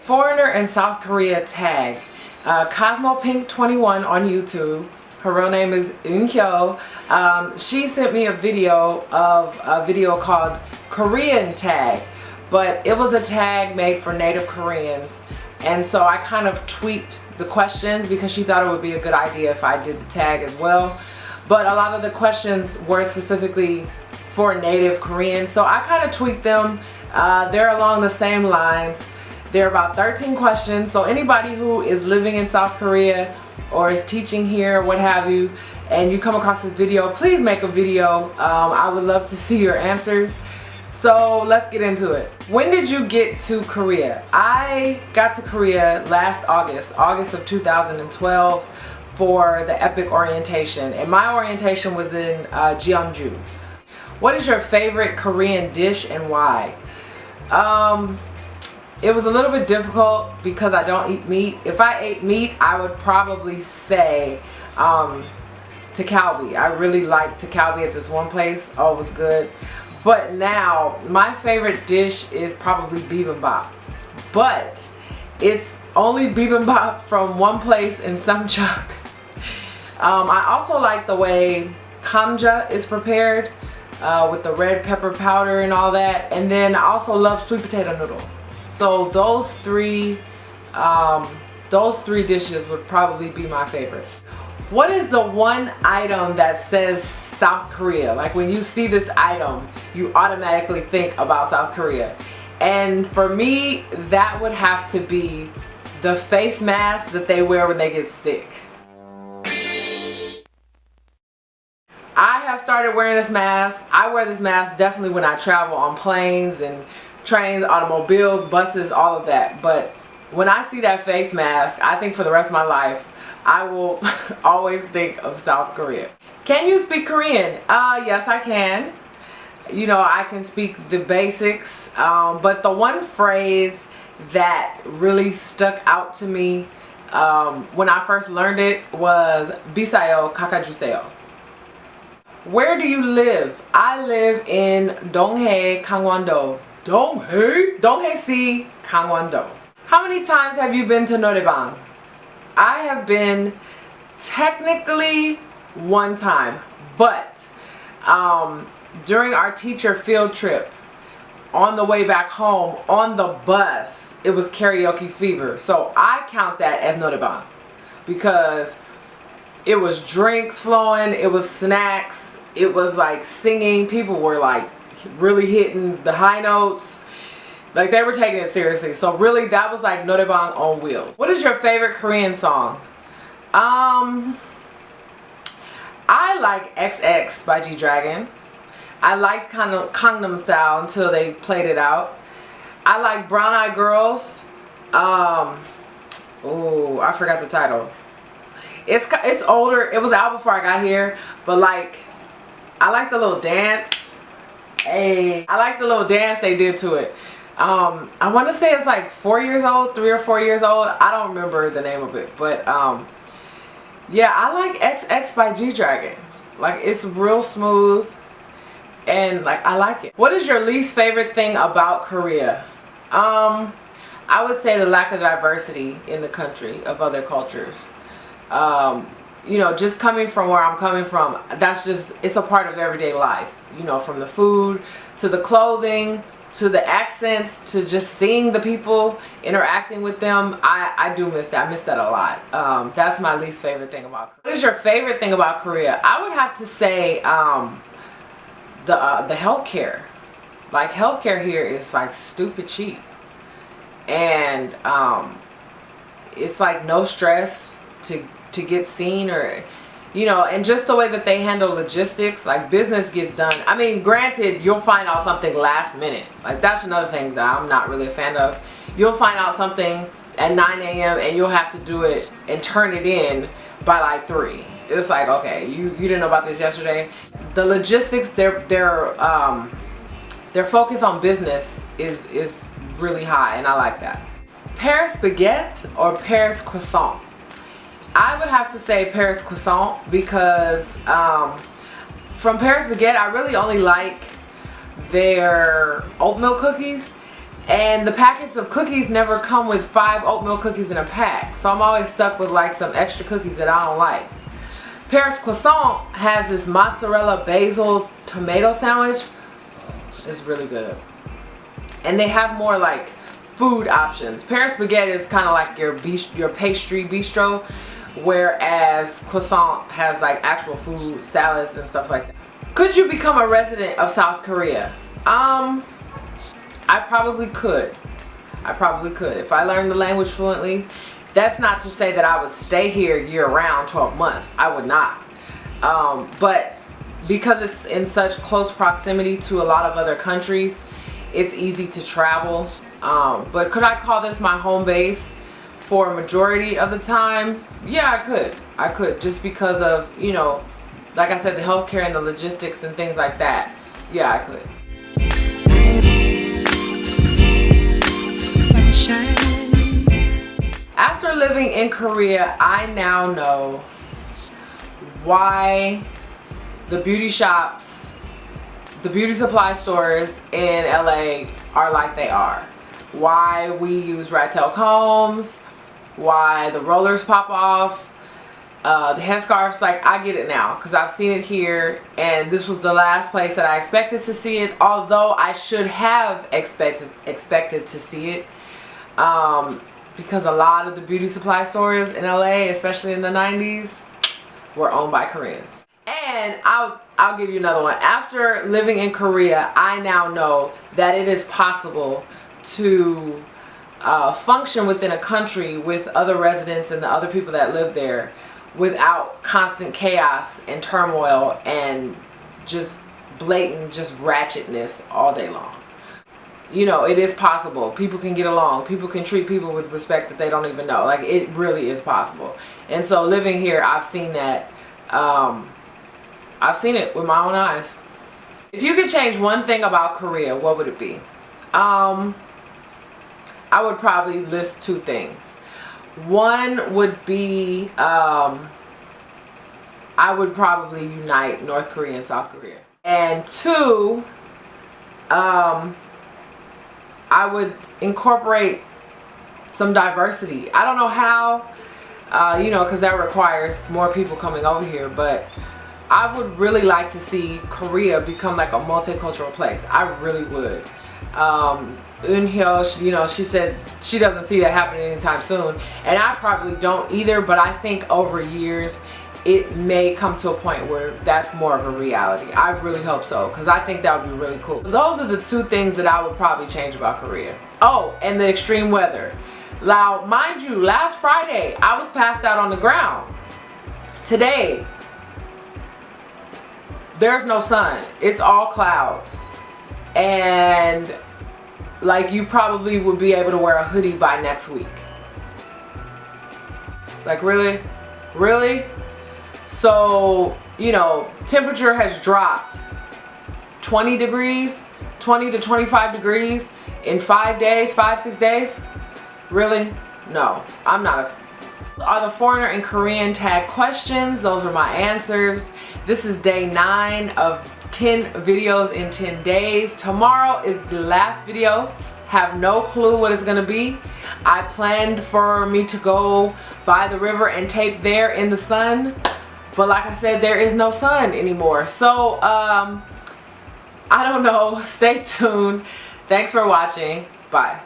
Foreigner in South Korea tag. CosmoPink21 on YouTube. Her real name is Eunhyo. She sent me a video called Korean tag, but it was a tag made for native Koreans, and so I kind of tweaked the questions because she thought it would be a good idea if I did the tag as well. But a lot of the questions were specifically for native Koreans, so I kind of tweaked them. They're along the same lines. There are about 13 questions, so anybody who is living in South Korea or is teaching here, what have you, and you come across this video, please make a video. I would love to see your answers. So let's get into it. When did you get to Korea? I got to Korea last August of 2012 for the EPIC orientation, and my orientation was in Jeonju. What is your favorite Korean dish and why? It was a little bit difficult because I don't eat meat. If I ate meat, I would probably say takalbi. I really liked takalbi at this one place. Oh, it was good. But now, my favorite dish is probably bibimbap. But it's only bibimbap from one place in Samcheok. I also like the way kamja is prepared with the red pepper powder and all that. And then I also love sweet potato noodle. So those three dishes would probably be my favorite. What is the one item that says South Korea? Like when you see this item, you automatically think about South Korea. And for me, that would have to be the face mask that they wear when they get sick. I have started wearing this mask. I wear this mask definitely when I travel on planes and trains, automobiles, buses, all of that. But when I see that face mask, I think for the rest of my life, I will always think of South Korea. Can you speak Korean? Yes, I can. You know, I can speak the basics, but the one phrase that really stuck out to me when I first learned it was Bisayo Kakajuseo. Where do you live? I live in Donghae, Gangwon-do. Donghae-si, Gangwon-do. How many times have you been to Noraebang? I have been technically one time, but during our teacher field trip on the way back home on the bus, it was karaoke fever. So I count that as Noraebang because it was drinks flowing, it was snacks, it was like singing. People were like really hitting the high notes. Like they were taking it seriously. So really that was like Noraebang on wheels. What is your favorite Korean song? I like XX by G-Dragon. I liked kind of Gangnam Style until they played it out. I like Brown Eyed Girls. Oh, I forgot the title. It's older. It was out before I got here, but like I like the little dance. Hey, I like the little dance they did to it. I want to say it's like 4 years old, 3 or 4 years old. I don't remember the name of it, but yeah, I like XX by G-Dragon. Like it's real smooth and like I like it. What is your least favorite thing about Korea? I would say the lack of diversity in the country of other cultures. You know, just coming from where I'm coming from, that's just, it's a part of everyday life. You know, from the food to the clothing to the accents to just seeing the people, interacting with them. I do miss that. I miss that a lot. That's my least favorite thing about Korea. What is your favorite thing about Korea? I would have to say the healthcare. Like healthcare here is like stupid cheap, and it's like no stress to get seen, or you know, and just the way that they handle logistics, like business gets done. I mean, granted, you'll find out something last minute. Like that's another thing that I'm not really a fan of. You'll find out something at 9 a.m. and you'll have to do it and turn it in by like 3. It's like, okay, you didn't know about this yesterday. The logistics, their focus on business is really high, and I like that. Paris baguette or Paris croissant? I would have to say Paris croissant because from Paris baguette I really only like their oat milk cookies, And the packets of cookies never come with 5 oatmeal cookies in a pack. So I'm always stuck with like some extra cookies that I don't like. Paris Croissant has this mozzarella basil tomato sandwich. It's really good. And they have more like food options. Paris Baguette is kind of like your pastry bistro, whereas Croissant has like actual food, salads and stuff like that. Could you become a resident of South Korea? I probably could. I probably could if I learned the language fluently. That's not to say that I would stay here year-round, 12 months. I would not. But because it's in such close proximity to a lot of other countries, it's easy to travel. But could I call this my home base for a majority of the time? Yeah, I could. I could, just because of, you know, like I said, the healthcare and the logistics and things like that. Yeah, I could. After living in Korea, I now know why the beauty shops, the beauty supply stores in LA are like they are. Why we use rat tail combs, why the rollers pop off, the headscarves. Like, I get it now because I've seen it here, and this was the last place that I expected to see it, although I should have expected to see it, because a lot of the beauty supply stores in LA, especially in the 90s, were owned by Koreans. And I'll give you another one. After living in Korea, I now know that it is possible to function within a country with other residents and the other people that live there without constant chaos and turmoil and just blatant ratchetness all day long. You know, it is possible. People can get along. People can treat people with respect that they don't even know. Like, it really is possible. And so living here, I've seen that. I've seen it with my own eyes. If you could change one thing about Korea, what would it be? I would probably list 2 things. One would be, I would probably unite North Korea and South Korea. And 2, I would incorporate some diversity. I don't know how, you know, because that requires more people coming over here, but I would really like to see Korea become like a multicultural place. I really would. Eun-hyo, you know, she said she doesn't see that happening anytime soon, and I probably don't either, but I think over years it may come to a point where that's more of a reality. I really hope so, because I think that would be really cool. Those are the 2 things that I would probably change about Korea. Oh, and the extreme weather. Now, mind you, last Friday I was passed out on the ground. Today, there's no sun. It's all clouds. And like, you probably would be able to wear a hoodie by next week. Like, really? Really? So, you know, temperature has dropped 20 degrees, 20 to 25 degrees in 5 days, 6 days. Really? No, I'm not a... Are the foreigner and Korean tag questions? Those are my answers. This is day 9 of 10 videos in 10 days. Tomorrow is the last video. Have no clue what it's gonna be. I planned for me to go by the river and tape there in the sun, but like I said, there is no sun anymore. So I don't know. Stay tuned. Thanks for watching. Bye.